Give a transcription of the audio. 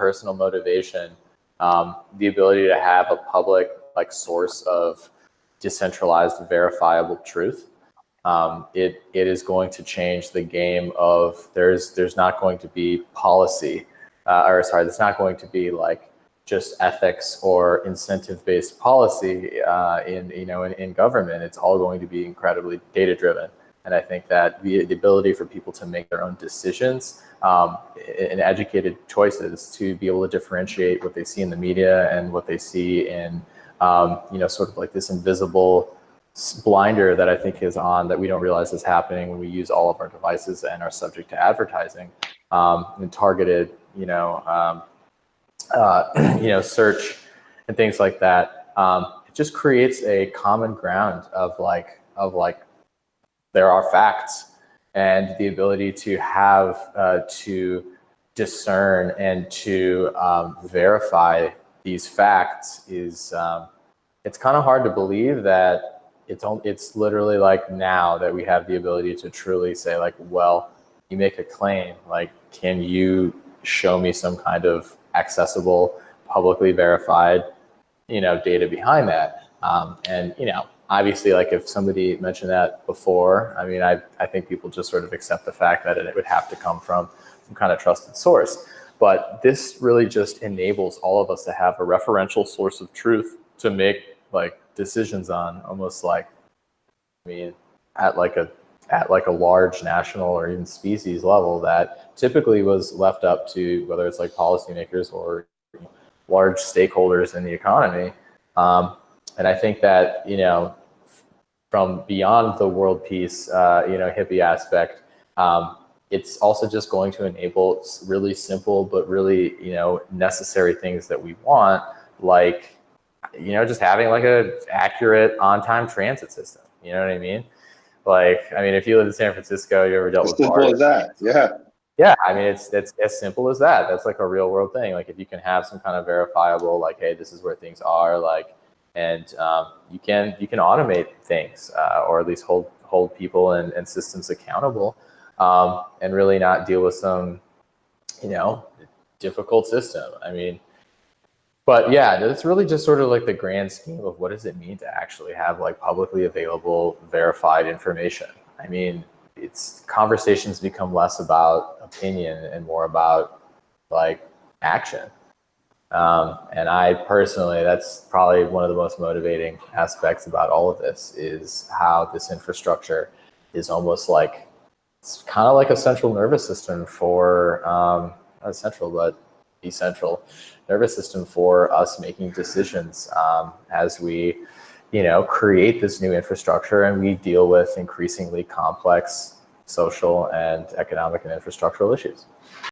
personal motivation, the ability to have a public like source of decentralized, verifiable truth, it is going to change the game of there's not going to be policy, there's not going to be like just ethics or incentive-based policy in government. It's all going to be incredibly data-driven. And I think that the ability for people to make their own decisions and educated choices, to be able to differentiate what they see in the media and what they see in, sort of like this invisible blinder that I think is on, that we don't realize is happening when we use all of our devices and are subject to advertising and targeted, search and things like that. It just creates a common ground of like there are facts, and the ability to have to discern and to verify these facts is it's kind of hard to believe that it's literally like now that we have the ability to truly say like, well, you make a claim, like, can you show me some kind of accessible, publicly verified, data behind that? And obviously, like if somebody mentioned that before, I mean, I think people just sort of accept the fact that it would have to come from some kind of trusted source. But this really just enables all of us to have a referential source of truth to make like decisions on, almost like, I mean, at like a large national or even species level that typically was left up to whether it's like policymakers or large stakeholders in the economy. And I think that, from beyond the world peace, hippie aspect, it's also just going to enable really simple but really, necessary things that we want, like, just having like a accurate on-time transit system. You know what I mean? Like, I mean, if you live in San Francisco, you ever dealt with simple as that? Yeah. Yeah, I mean, it's as simple as that. That's like a real world thing. Like if you can have some kind of verifiable, like, hey, this is where things are, like, and you can automate things, or at least hold people and systems accountable, and really not deal with some, difficult system. I mean, but yeah, it's really just sort of like the grand scheme of what does it mean to actually have like publicly available, verified information. I mean, conversations become less about opinion and more about like action. And I personally, that's probably one of the most motivating aspects about all of this, is how this infrastructure is almost like, it's kind of like a central nervous system for, not central, but decentral nervous system for us making decisions as we, create this new infrastructure and we deal with increasingly complex social and economic and infrastructural issues.